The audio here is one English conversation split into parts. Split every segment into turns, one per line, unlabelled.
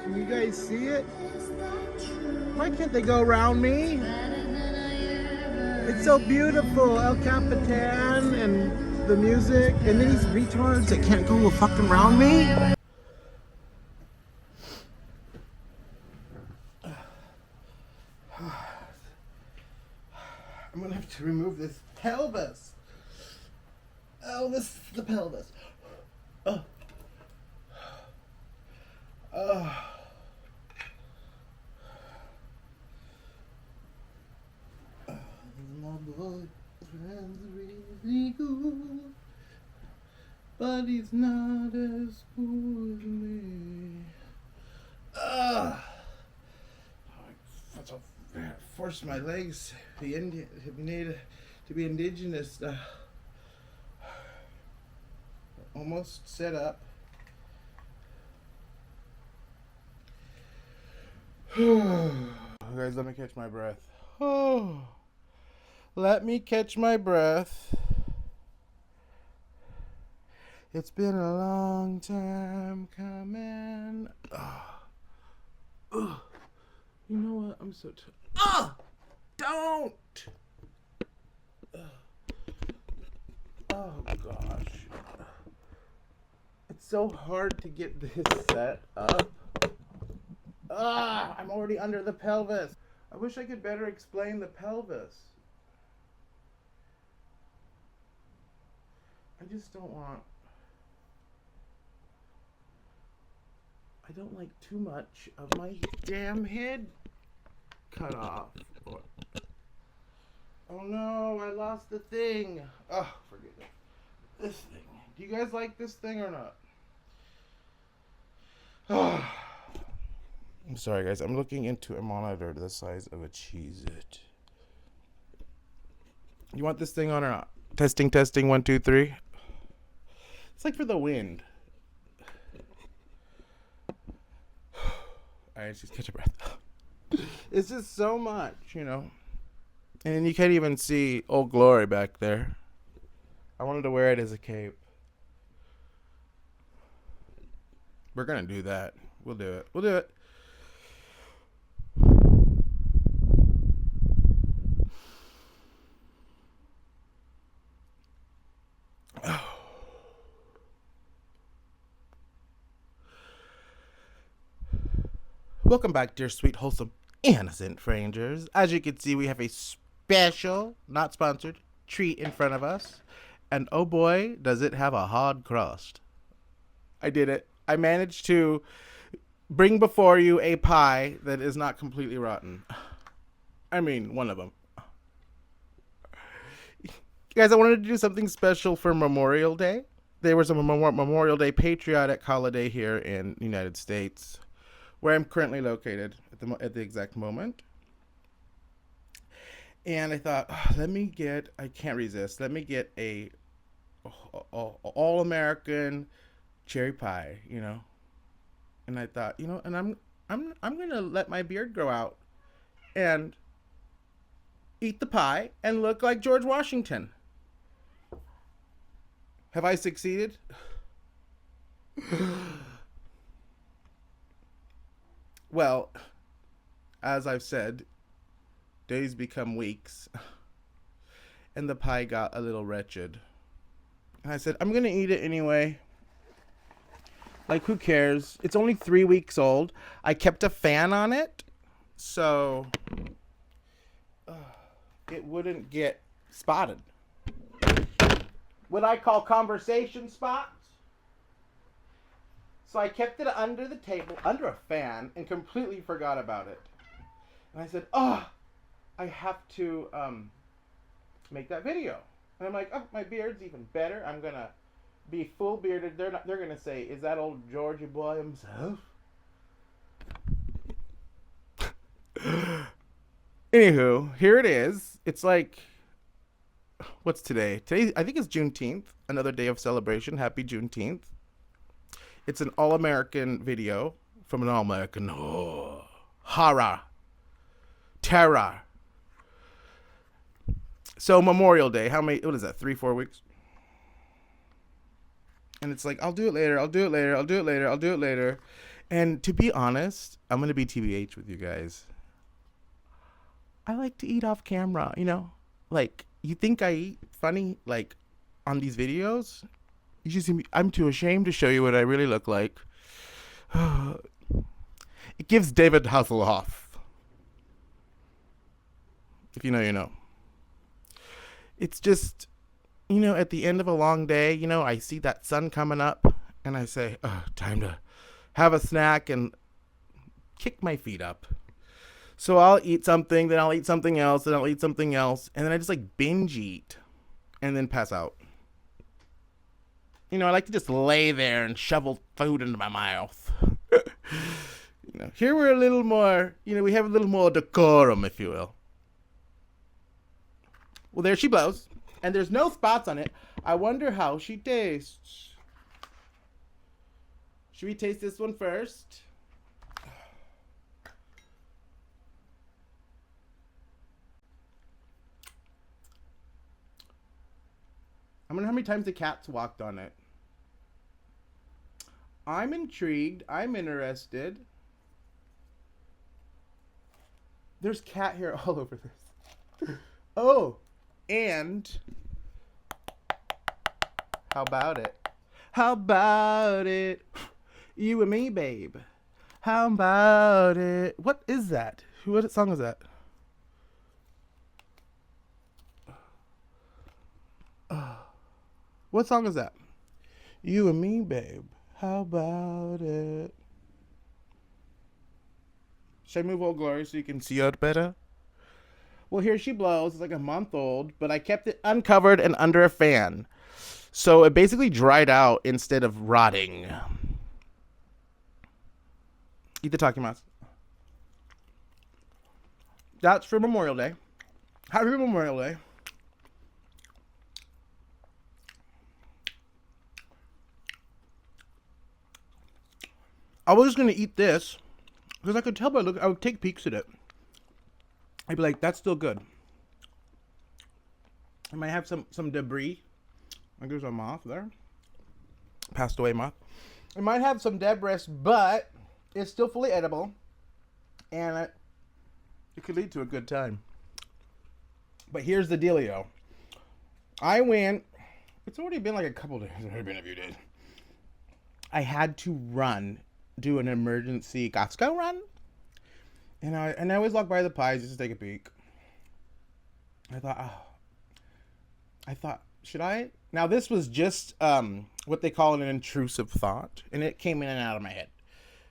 Can you guys see it? Why can't they go around me? It's so beautiful, El Capitan and the music, and then these retards that can't go fucking around me. I'm gonna have to remove this pelvis. Oh, this is the pelvis. Oh. Oh. My boyfriend's really cool, but he's not as cool as me. I forced my legs to be indigenous. Almost set up. Guys, let me catch my breath. Oh, let me catch my breath. It's been a long time coming. You know what? I'm so tired. Don't! Oh gosh. It's so hard to get this set up. I'm already under the pelvis. I wish I could better explain the pelvis. I just don't want... I don't like too much of my damn head cut off. Oh no, I lost the thing. Oh, forget it. This thing. Do you guys like this thing or not? Oh. I'm sorry guys, I'm looking into a monitor the size of a Cheez-It. You want this thing on or not? Testing, 1, 2, 3. It's like for the wind. Alright, just catch a breath. It's just so much, you know. And you can't even see Old Glory back there. I wanted to wear it as a cape. We're gonna do that. We'll do it. We'll do it. Welcome back, dear sweet, wholesome, innocent strangers. As you can see, we have a special, not sponsored, treat in front of us. And oh boy, does it have a hard crust. I did it. I managed to bring before you a pie that is not completely rotten. I mean, one of them. Guys, I wanted to do something special for Memorial Day. There was a Memorial Day patriotic holiday here in the United States, where I'm currently located at the exact moment. And I thought, I can't resist. Let me get a all-American cherry pie, you know. And I thought, you know, and I'm gonna let my beard grow out and eat the pie and look like George Washington. Have I succeeded? Well, as I've said, days become weeks, and the pie got a little wretched. And I said, I'm going to eat it anyway. Like, who cares? It's only 3 weeks old. I kept a fan on it, so it wouldn't get spotted. What I call conversation spots. So I kept it under the table, under a fan, and completely forgot about it. And I said, I have to make that video. And I'm like, my beard's even better. I'm going to be full bearded. They're going to say, is that old Georgie boy himself? Anywho, here it is. It's like, what's today? Today, I think it's Juneteenth. Another day of celebration. Happy Juneteenth. It's an all-American video from an all-American horror, terror. So Memorial Day, what is that, 3-4 weeks? And it's like, I'll do it later. And to be honest, I'm gonna be TBH with you guys. I like to eat off camera. Like you think I eat funny like on these videos? You just see me. I'm too ashamed to show you what I really look like. It gives David Hasselhoff. If you know, you know. It's just, at the end of a long day, I see that sun coming up and I say, oh, time to have a snack and kick my feet up. So I'll eat something, then I'll eat something else, then I'll eat something else. And then I just like binge eat and then pass out. I like to just lay there and shovel food into my mouth. Here we're a little more, we have a little more decorum, if you will. Well, there she blows. And there's no spots on it. I wonder how she tastes. Should we taste this one first? I wonder how many times the cat's walked on it. I'm intrigued. I'm interested. There's cat hair all over this. Oh, and how about it? How about it? You and me, babe. How about it? What is that? What song is that? What song is that? You and me, babe. How about it? Should I move Old Glory so you can see it better? Well, here she blows. It's like a month old, but I kept it uncovered and under a fan. So it basically dried out instead of rotting. Eat the Takimas. That's for Memorial Day. Happy Memorial Day. I was just going to eat this because I could tell by look. I would take peeks at it. I'd be like, that's still good. I might have some debris. Like there's a moth there. Passed away moth. It might have some debris, but it's still fully edible. And it could lead to a good time. But here's the dealio. I went. It's already been like a couple days. It's already been a few days. I had to do an emergency Costco run. And I always walk by the pies just to take a peek. I thought, should I? Now this was just what they call an intrusive thought, and it came in and out of my head.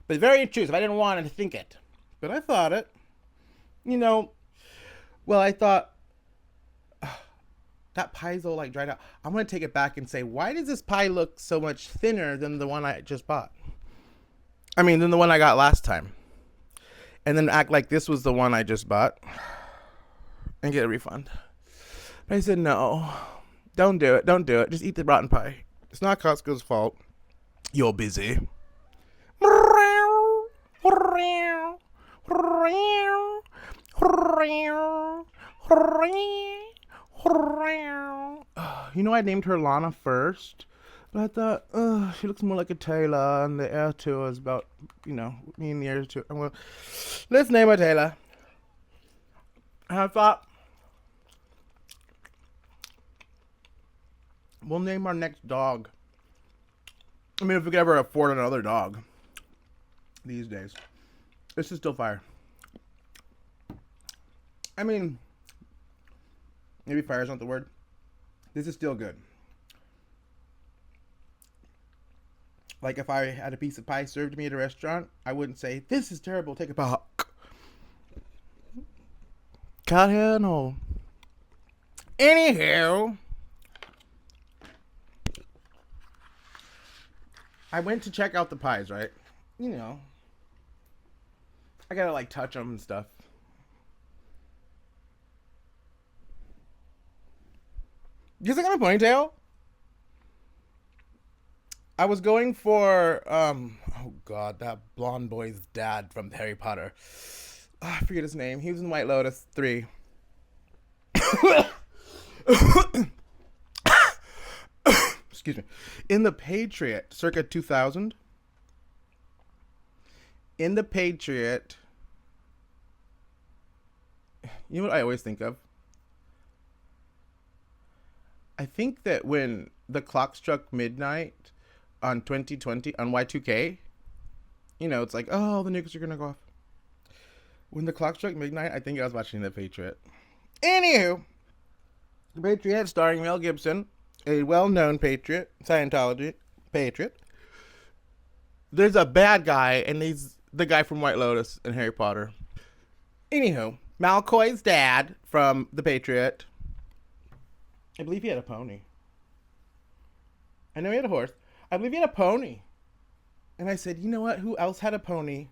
But very intrusive. I didn't want to think it, but I thought it. Well, I thought that pie's all like dried out. I'm gonna take it back and say, why does this pie look so much thinner than the one I just bought? Than the one I got last time. And then act like this was the one I just bought and get a refund. But I said, no, don't do it. Don't do it. Just eat the rotten pie. It's not Costco's fault. You're busy. I named her Lana first. But I thought, she looks more like a Taylor, and the air tour is about, me and the air tour. Well, let's name her Taylor. And I thought, we'll name our next dog. If we could ever afford another dog these days. This is still fire. Maybe fire is not the word. This is still good. Like if I had a piece of pie served to me at a restaurant, I wouldn't say, this is terrible, take it back. Cat hair, no. Anyhow, I went to check out the pies, right? I gotta like touch them and stuff. You think I'm a ponytail? I was going for, oh God, that blonde boy's dad from Harry Potter. I forget his name. He was in White Lotus 3. Excuse me. In The Patriot, circa 2000. In the Patriot, you know what I always think of? I think that when the clock struck midnight on 2020 on Y2K, it's like, oh, the nukes are gonna go off. When the clock struck midnight, I think I was watching The Patriot. Anywho, The Patriot starring Mel Gibson, a well-known patriot, Scientology patriot. There's a bad guy, and he's the guy from White Lotus and Harry Potter. Anywho, Malcoy's dad from The Patriot, I believe he had a pony. I know he had a horse. I believe he had a pony. And I said, you know what? Who else had a pony?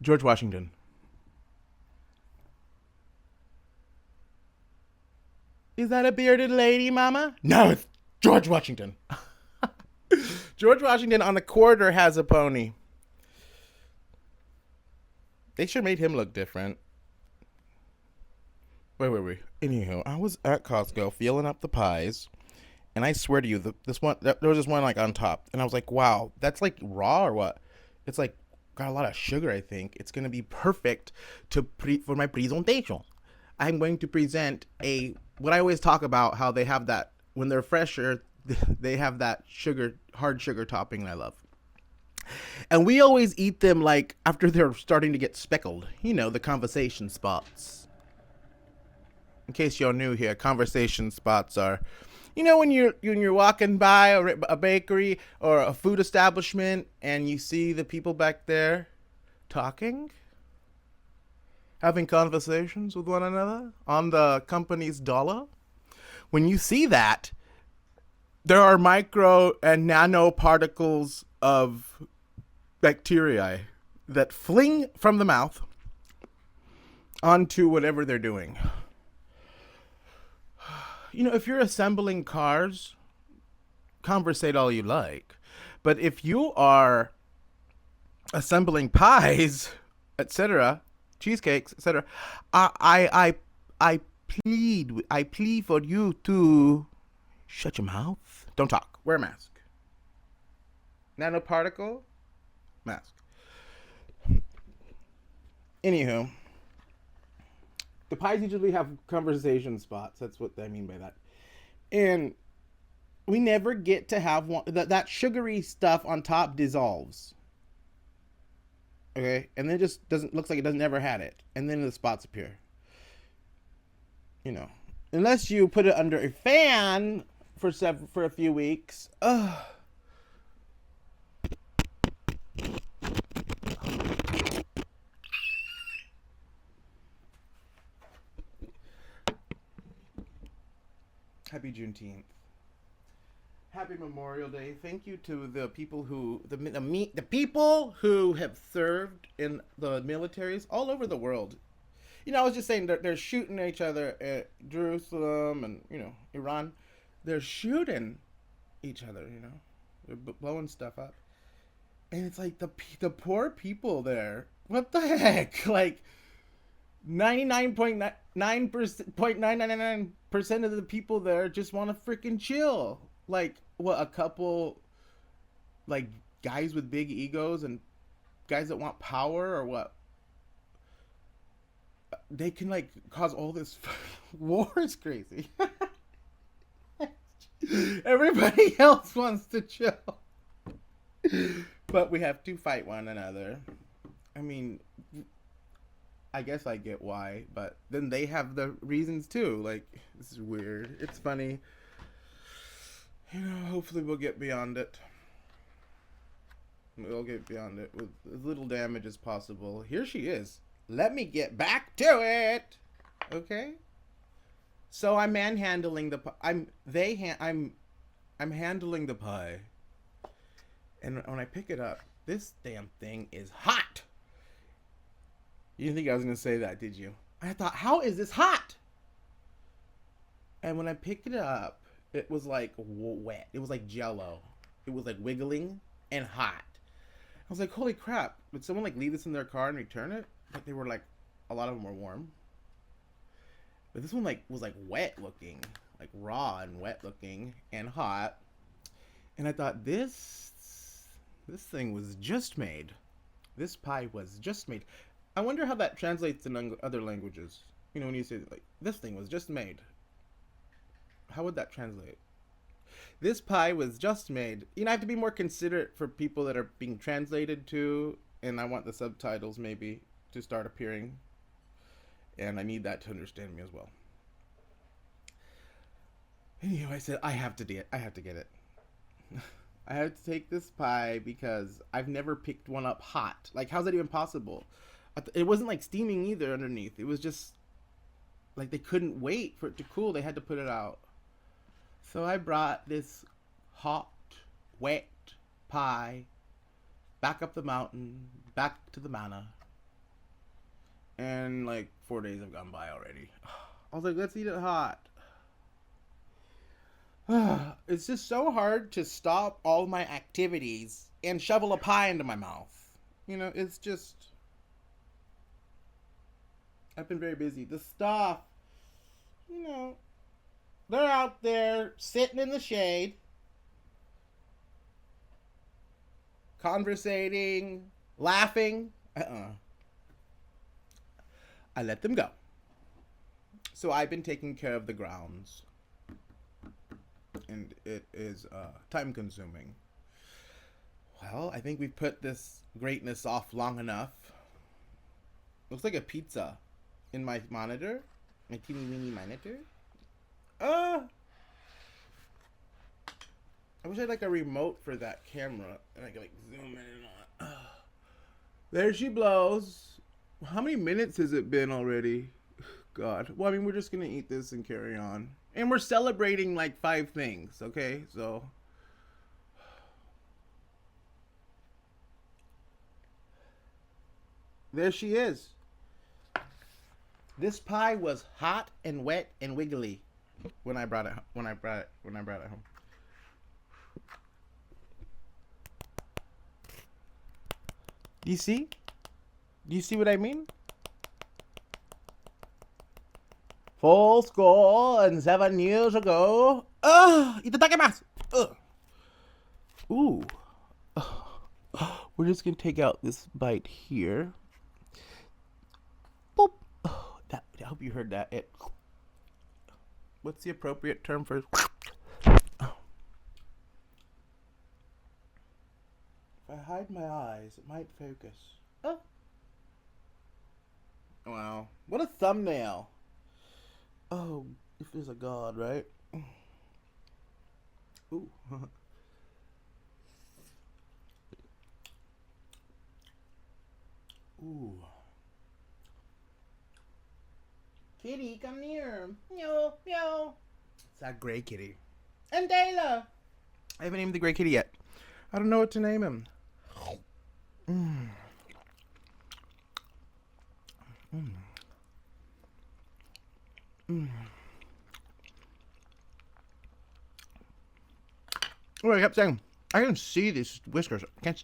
George Washington. Is that a bearded lady, Mama? No, it's George Washington. George Washington on the quarter has a pony. They should have made him look different. Wait. Anywho, I was at Costco filling up the pies, and I swear to you, there was this one like on top, and I was like, wow, that's like raw or what? It's like got a lot of sugar. I think it's gonna be perfect for my presentation. I'm going to present what I always talk about, how they have that when they're fresher, they have that hard sugar topping that I love. And we always eat them like after they're starting to get speckled. The conversation spots. In case you're new here, conversation spots are, when you're walking by a bakery or a food establishment and you see the people back there talking, having conversations with one another on the company's dollar. When you see that, there are micro and nanoparticles of bacteria that fling from the mouth onto whatever they're doing. If you're assembling cars, conversate all you like. But if you are assembling pies, etc., cheesecakes, etc., I plead for you to shut your mouth. Don't talk. Wear a mask. Nanoparticle mask. Anywho, the pies usually have conversation spots. That's what I mean by that. And we never get to have one. That sugary stuff on top dissolves. Okay? And then it just looks like it doesn't ever had it. And then the spots appear. Unless you put it under a fan for a few weeks. Ugh. Happy Juneteenth. Happy Memorial Day. Thank you to the people the people who have served in the militaries all over the world. I was just saying they're shooting each other at Jerusalem and, Iran. They're shooting each other, They're blowing stuff up. And it's like the poor people there. What the heck? Like 99.999% of the people there just want to freaking chill. Like, what, a couple, like, guys with big egos and guys that want power or what? They can, like, cause all this war. Is crazy. Everybody else wants to chill. But we have to fight one another. I mean, I guess I get why, but then they have the reasons too. Like, this is weird. It's funny. Hopefully we'll get beyond it. We'll get beyond it with as little damage as possible. Here she is. Let me get back to it. Okay? So I'm manhandling the I'm handling the pie. And when I pick it up, this damn thing is hot. You didn't think I was going to say that, did you? I thought, how is this hot? And when I picked it up, it was like wet. It was like Jello. It was like wiggling and hot. I was like, holy crap. Would someone like leave this in their car and return it? But they were like, a lot of them were warm. But this one like was like wet looking. Like raw and wet looking and hot. And I thought, this thing was just made. This pie was just made. I wonder how that translates in other languages. You know, when you say, like, this thing was just made. How would that translate? This pie was just made. You know, I have to be more considerate for people that are being translated to, and I want the subtitles maybe to start appearing. And I need that to understand me as well. Anyway, I said I have to get it. I have to take this pie because I've never picked one up hot. Like, how's that even possible? It wasn't like steaming either underneath. It was just like they couldn't wait for it to cool. They had to put it out. So I brought this hot, wet pie back up the mountain, back to the manor. And like 4 days have gone by already. I was like, let's eat it hot. It's just so hard to stop all my activities and shovel a pie into my mouth. You know, it's just... I've been very busy. The stuff, you know, they're out there sitting in the shade, conversating, laughing. I let them go. So I've been taking care of the grounds. And it is time consuming. Well, I think we've put this greatness off long enough. Looks like a pizza in my monitor. My teeny weeny monitor. I wish I had like a remote for that camera and I could like zoom in on. There she blows. How many minutes has it been already? God. Well, I mean, we're just gonna eat this and carry on. And we're celebrating like 5 things, okay? So there she is. This pie was hot and wet and wiggly when I brought it home. You see? Do you see what I mean? Full score and 7 years ago. Itadakimasu! Ooh. We're just gonna take out this bite here. Boop. I hope you heard that. What's the appropriate term for... If I hide my eyes, it might focus. Oh. Wow. What a thumbnail. Oh, if there's a God, right? Ooh. Ooh. Kitty, come near. Meow, meow. It's that gray kitty. And Dayla. I haven't named the gray kitty yet. I don't know what to name him. Mm. Mm. Mm. Oh, I kept saying, I can see these whiskers. I can't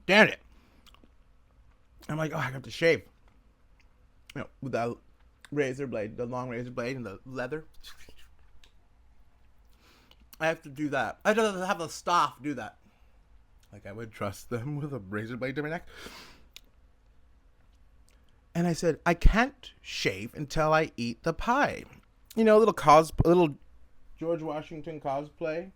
stand it. I'm like, oh, I have to shave. You know, with that razor blade, the long razor blade and the leather. I have to do that. I have to have the staff do that. Like I would trust them with a razor blade to my neck. And I said, I can't shave until I eat the pie. You know, little George Washington cosplay.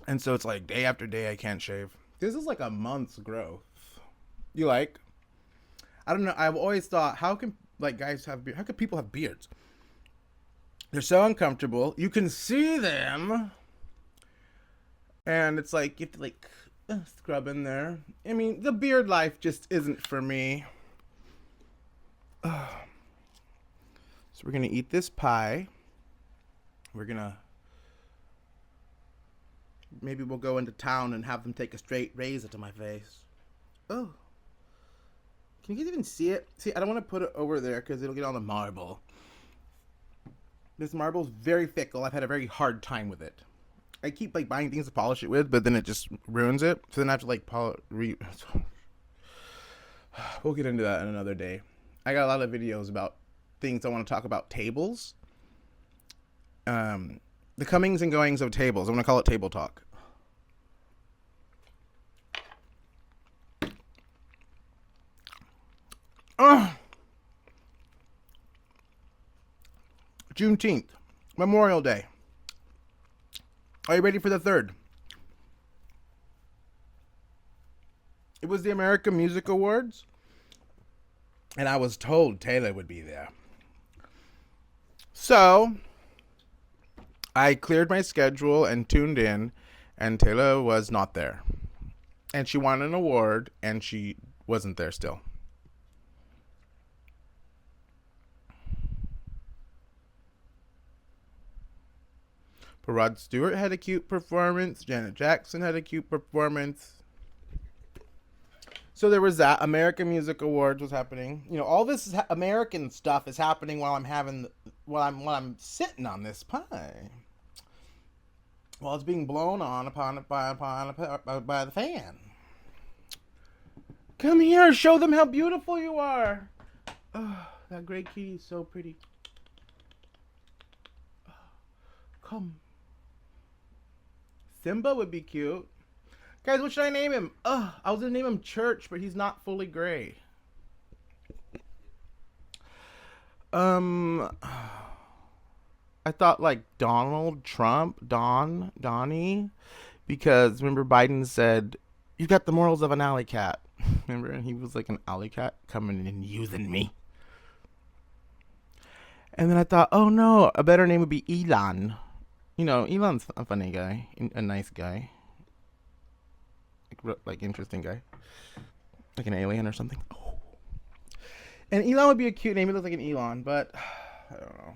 And so it's like day after day I can't shave. This is like a month's growth. You like? I don't know. I've always thought, how can how can people have beards? They're so uncomfortable. You can see them. And it's like, you have to like scrub in there. I mean, the beard life just isn't for me. So we're going to eat this pie. Maybe we'll go into town and have them take a straight razor to my face. Oh. Can you guys even see it? See, I don't want to put it over there because it'll get on the marble. This marble's very fickle. I've had a very hard time with it. I keep like buying things to polish it with, but then it just ruins it. So then I have to like We'll get into that in another day. I got a lot of videos about things I want to talk about. Tables. The comings and goings of tables. I'm going to call it table talk. Juneteenth, Memorial Day. Are you ready for the third? It was the American Music Awards, and I was told Taylor would be there. So I cleared my schedule and tuned in, and Taylor was not there. And she won an award, and she wasn't there still. But Rod Stewart had a cute performance. Janet Jackson had a cute performance. So there was that. American Music Awards was happening. You know, all this American stuff is happening while I'm sitting on this pie. While it's being blown on by the fan. Come here, show them how beautiful you are. Oh, that gray kitty is so pretty. Oh, come. Simba would be cute. Guys, what should I name him? I was going to name him Church, but he's not fully gray. I thought like Donald Trump, Donnie, because remember Biden said, "You got the morals of an alley cat." Remember, and he was like an alley cat coming and using me. And then I thought, oh no, a better name would be Elon. You know, Elon's a funny guy, a nice guy, like interesting guy, like an alien or something. Oh. And Elon would be a cute name. He looks like an Elon, but I don't know.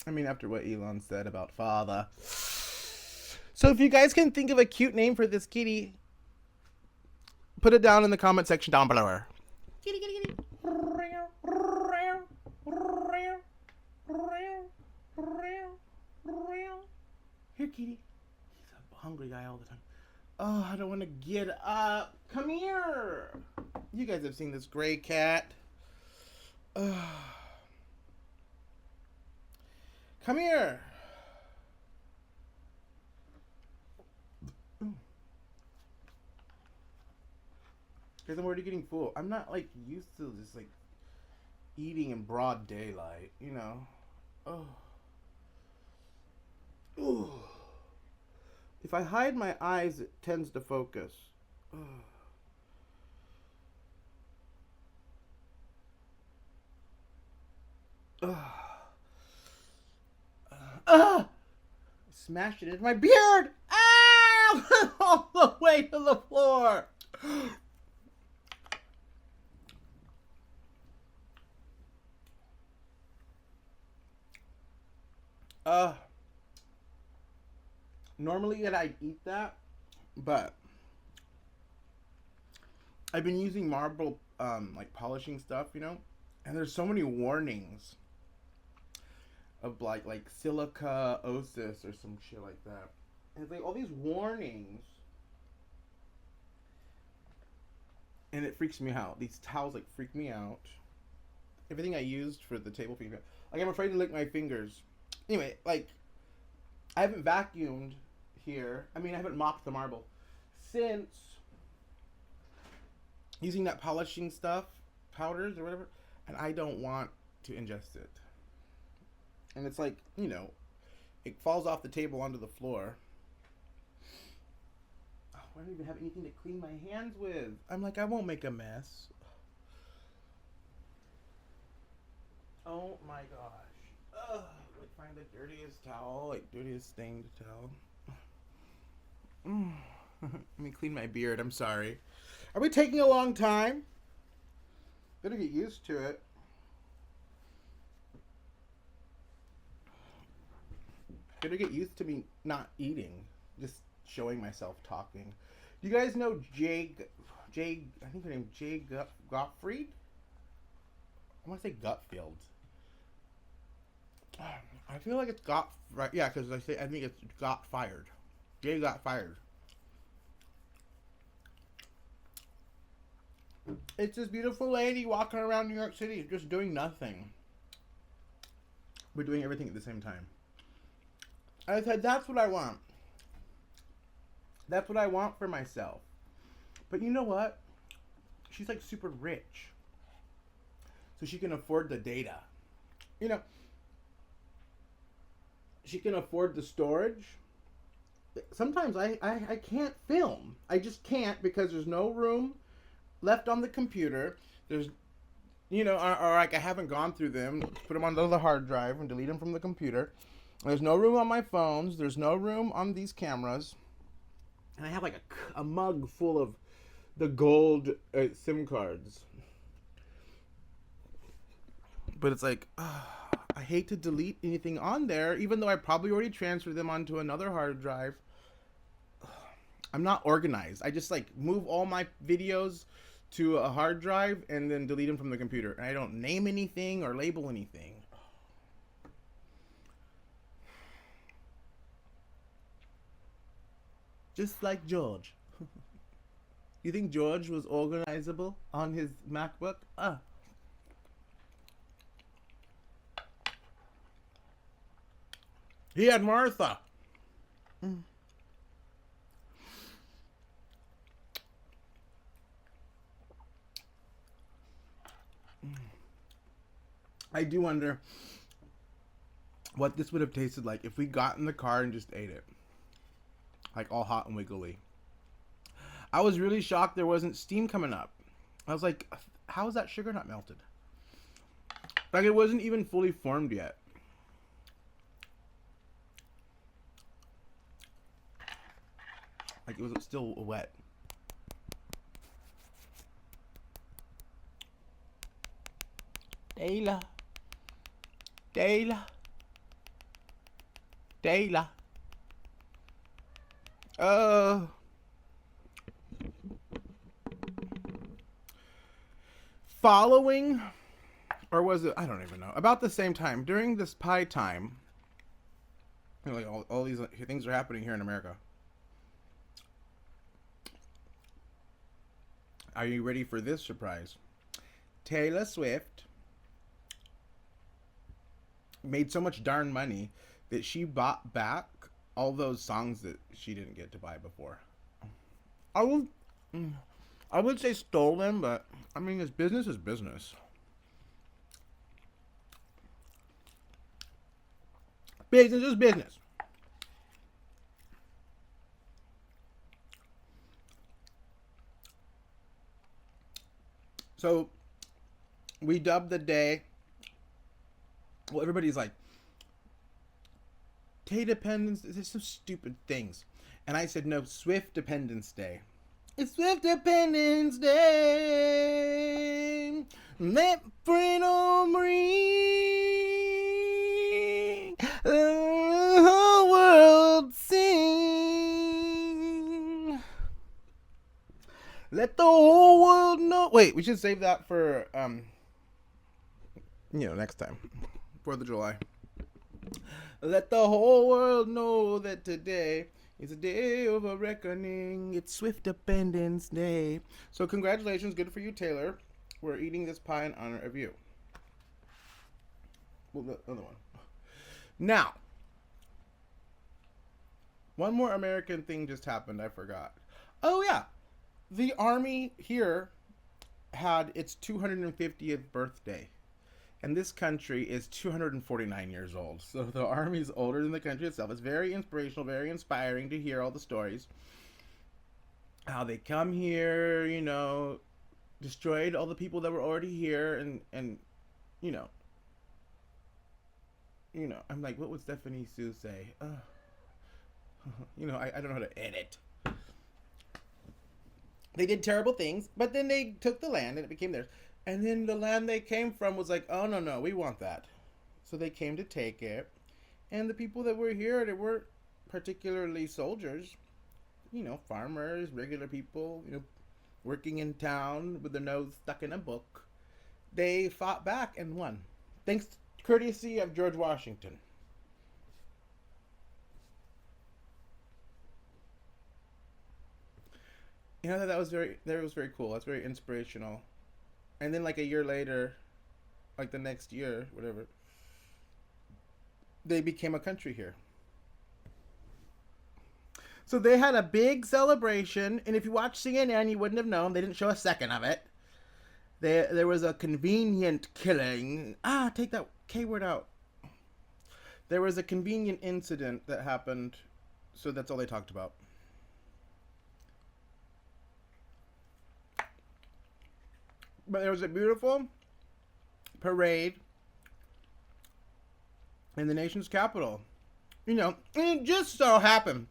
I mean, after what Elon said about father. So if you guys can think of a cute name for this kitty, put it down in the comment section down below. Kitty, kitty, kitty. Here, kitty. He's a hungry guy all the time. Oh, I don't want to get up. Come here. You guys have seen this gray cat. Come here. Because I'm already getting full. I'm not like used to just like eating in broad daylight, you know. Oh. Ooh. If I hide my eyes, it tends to focus. Smashed it into my beard! Ah! All the way to the floor! Normally I'd eat that, but I've been using marble, like polishing stuff, you know, and there's so many warnings of like silica-osis or some shit like that. And it's like all these warnings, and it freaks me out. These towels like freak me out. Everything I used for the table freaked me out. Like I'm afraid to lick my fingers. Anyway, like I haven't vacuumed here. I mean, I haven't mopped the marble since using that polishing stuff, powders or whatever, and I don't want to ingest it. And it's like, you know, it falls off the table onto the floor. Oh, I don't even have anything to clean my hands with. I'm like, I won't make a mess. Oh my gosh. Ugh. Like find the dirtiest towel, like dirtiest stained towel. Let me clean my beard. I'm sorry. Are we taking a long time? Better get used to it. Better get used to me not eating, just showing myself talking. Do you guys know I think her name Jay Gottfried? I want to say Gutfield. I feel like it's got right. Yeah, because I think it's got fired. Jay got fired. It's this beautiful lady walking around New York City, just doing nothing. We're doing everything at the same time. I said, that's what I want. That's what I want for myself. But you know what? She's like super rich. so she can afford the data. You know, she can afford the storage. Sometimes I can't film. I just can't because there's no room left on the computer. There's, or like I haven't gone through them, put them onto the hard drive and delete them from the computer. There's no room on my phones. There's no room on these cameras. And I have like a mug full of the gold SIM cards. But it's like, I hate to delete anything on there, even though I probably already transferred them onto another hard drive. I'm not organized. I just like move all my videos to a hard drive and then delete them from the computer. And I don't name anything or label anything. Just like George. You think George was organizable on his MacBook? He had Martha. I do wonder what this would have tasted like if we got in the car and just ate it. Like all hot and wiggly. I was really shocked there wasn't steam coming up. I was like, how is that sugar not melted? Like it wasn't even fully formed yet. Like it was still wet. Dayla. Following, or was it, I don't even know, about the same time, during this pie time, like all these things are happening here in America. Are you ready for this surprise? Taylor Swift made so much darn money that she bought back all those songs that she didn't get to buy before. I would say stolen, but I mean, it's business is business. Business is business. So we dubbed the day. Well, everybody's like, Tay Dependence. There's some stupid things, and I said no. Swift Dependence Day. It's Swift Dependence Day. Let freedom ring. The whole world sing. Let the whole world know. Wait, we should save that for next time. 4th of July. Let the whole world know that today is a day of a reckoning. It's Swift Dependence Day. So congratulations. Good for you, Taylor. We're eating this pie in honor of you. Well, the other one. Now, one more American thing just happened. I forgot. Oh, yeah. The Army here had its 250th birthday. And this country is 249 years old. So the Army's older than the country itself. It's very inspirational, very inspiring to hear all the stories. How they come here, destroyed all the people that were already here. And I'm like, what would Stephanie Sue say? I don't know how to edit. They did terrible things, but then they took the land and it became theirs. And then the land they came from was like, oh, no, we want that. So they came to take it. And the people that were here, they weren't particularly soldiers. Farmers, regular people, working in town with their nose stuck in a book. They fought back and won. Thanks to courtesy of George Washington. That was very cool. That's very inspirational. And then like a year later, like the next year, whatever, they became a country here. So they had a big celebration, and if you watch CNN, you wouldn't have known. They didn't show a second of it. There was a convenient killing. Ah, take that K word out. There was a convenient incident that happened, so that's all they talked about. But there was a beautiful parade in the nation's capital. You know, and it just so happened.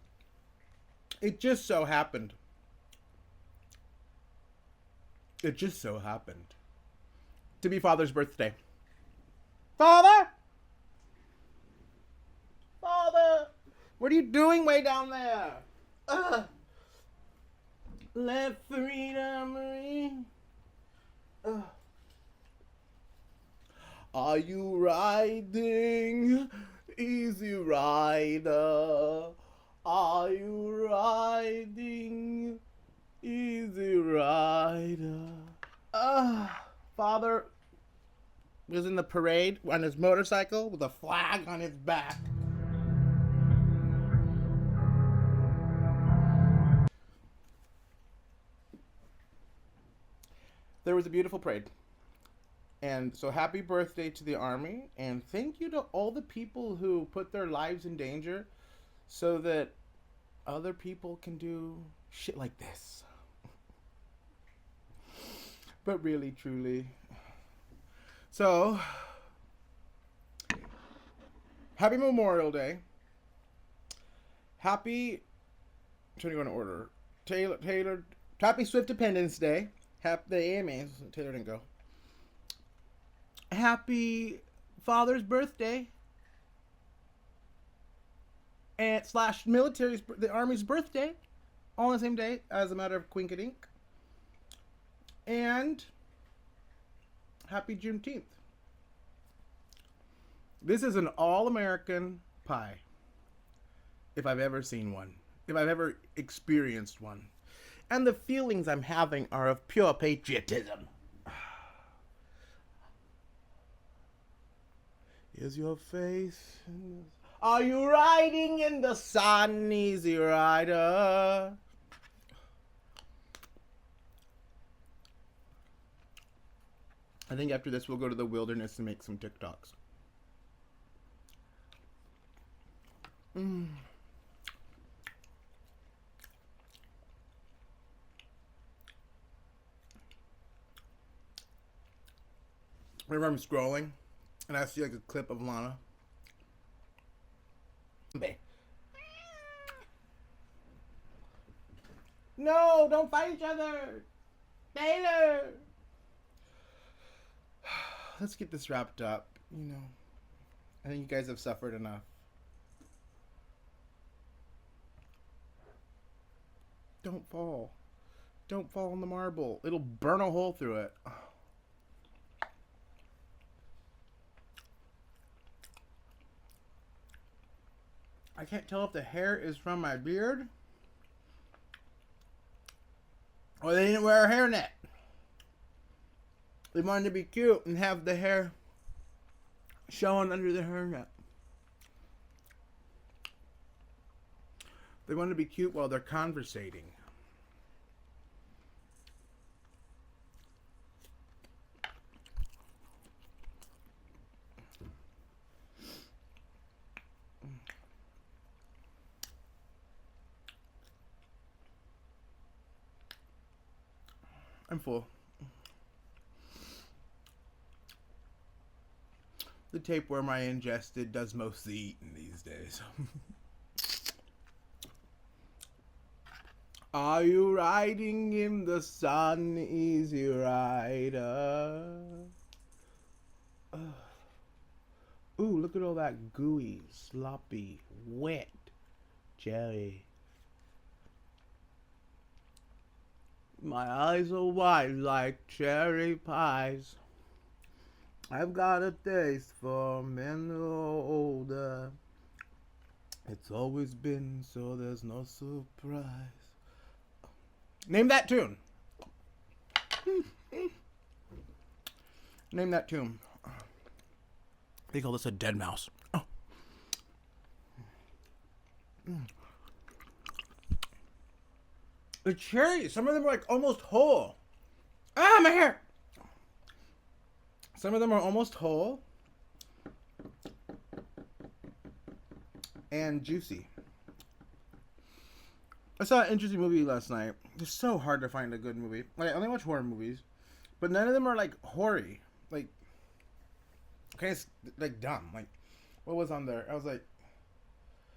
It just so happened. It just so happened to be Father's birthday. Father? Father! What are you doing way down there? Let freedom ring. Are you riding, Easy Rider? Are you riding, Easy Rider? Father was in the parade on his motorcycle with a flag on his back. There was a beautiful parade. And so happy birthday to the Army, and thank you to all the people who put their lives in danger so that other people can do shit like this. But really, truly. So, happy Memorial Day. Happy, I'm trying to go in order. Taylor, happy Swift Independence Day. Happy the AMAs. Taylor didn't go. Happy Father's birthday, and slash military's, the Army's birthday, all on the same day as a matter of quinkadink. And happy Juneteenth. This is an all-American pie, if I've ever seen one, if I've ever experienced one. And the feelings I'm having are of pure patriotism. Is your face? Are you riding in the sun, Easy Rider? I think after this we'll go to the wilderness and make some TikToks. Whenever I'm scrolling and I see like a clip of Lana. No, don't fight each other. Taylor. Let's get this wrapped up. You know, I think you guys have suffered enough. Don't fall. Don't fall on the marble. It'll burn a hole through it. I can't tell if the hair is from my beard or they didn't wear a hairnet. They wanted to be cute and have the hair showing under the hairnet. They wanted to be cute while they're conversating. I'm full. The tapeworm I ingested does most of the eating these days. Are you riding in the sun, Easy Rider? Ooh, look at all that gooey, sloppy, wet jelly. My eyes are white like cherry pies. I've got a taste for men who are older. It's always been so, there's no surprise. Name that tune. Name that tune. They call this a dead mouse. Oh. The cherries, some of them are like almost whole. Ah, my hair. Some of them are almost whole and juicy. I saw an interesting movie last night. It's so hard to find a good movie. Like, I only watch horror movies, but none of them are like hoary. Like, kind of like dumb. Like, what was on there? I was like,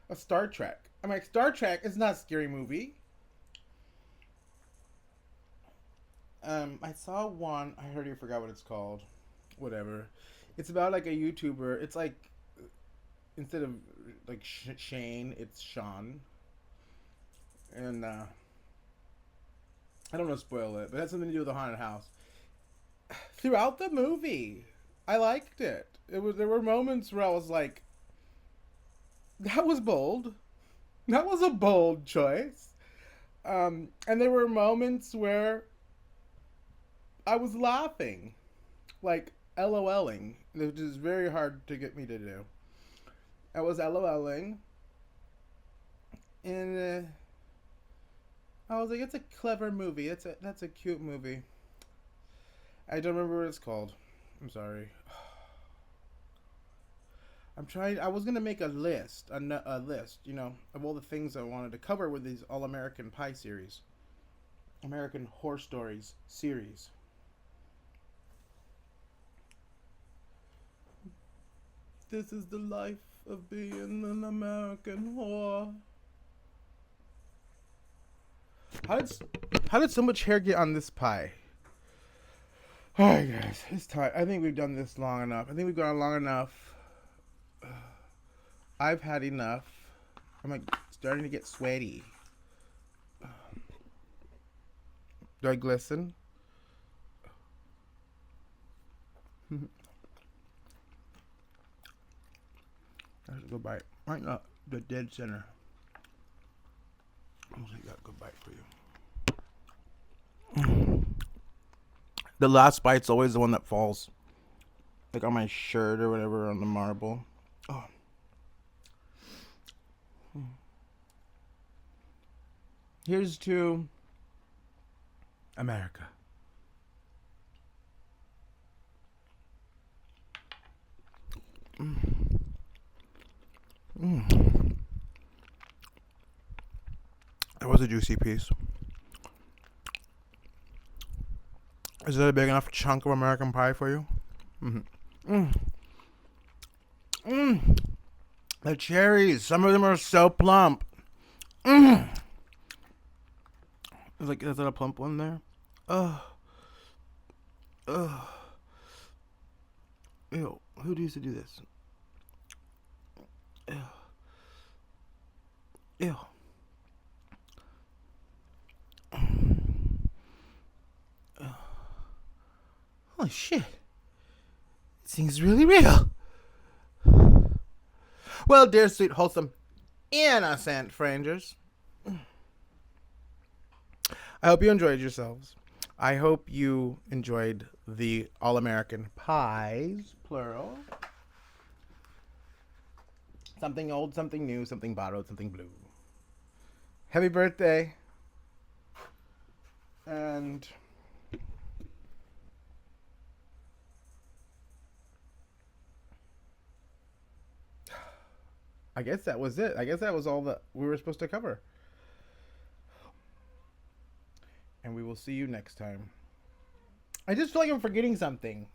a Star Trek. I'm like, Star Trek is not a scary movie. I saw one. I already forgot what it's called. Whatever. It's about like a YouTuber. It's like instead of like Shane, it's Sean. And I don't want to spoil it, but it has something to do with a haunted house. Throughout the movie, I liked it. There were moments where I was like, that was bold. That was a bold choice. And there were moments where I was laughing, like LOLing, which is very hard to get me to do. I was LOLing, and I was like, "It's a clever movie. That's a cute movie." I don't remember what it's called. I'm sorry. I'm trying. I was gonna make a list, a list, of all the things I wanted to cover with these All American Pie series, American Horror Stories series. This is the life of being an American whore. How did so much hair get on this pie? Alright guys, it's time. I think we've done this long enough. I think we've gone long enough. I've had enough. I'm like starting to get sweaty. Do I glisten? I have to go bite. Right now, the dead center. I'm gonna take that good bite for you. The last bite's always the one that falls. Like on my shirt or whatever on the marble. Oh. Here's to America. That was a juicy piece. Is that a big enough chunk of American pie for you? The cherries, some of them are so plump. Is that a plump one there? Ew, who used to do this? Ew. Holy shit. This thing's really real. Well, dear sweet, wholesome, innocent strangers, I hope you enjoyed yourselves. I hope you enjoyed the All-American Pies, plural. Something old, something new, something borrowed, something blue. Happy birthday. And I guess that was it. I guess that was all that we were supposed to cover. And we will see you next time. I just feel like I'm forgetting something.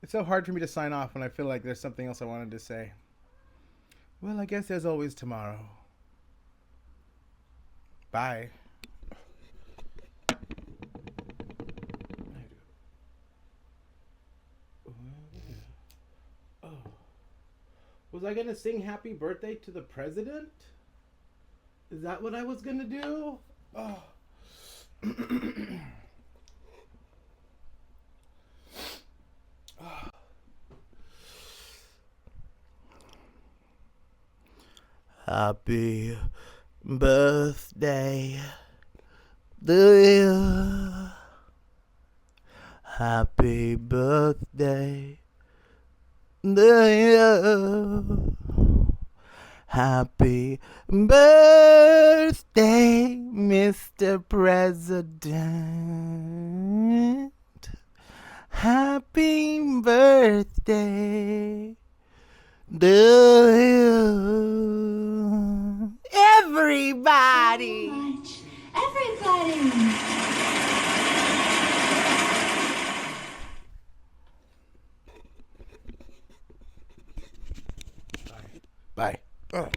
It's so hard for me to sign off when I feel like there's something else I wanted to say. Well, I guess there's always tomorrow. Bye. Was I going to sing happy birthday to the president? Is that what I was going to do? Oh. Happy birthday to you. Happy birthday to you. Happy birthday, Mr. President. Happy birthday to you. Everybody.
Much. Everybody.
Bye. Bye.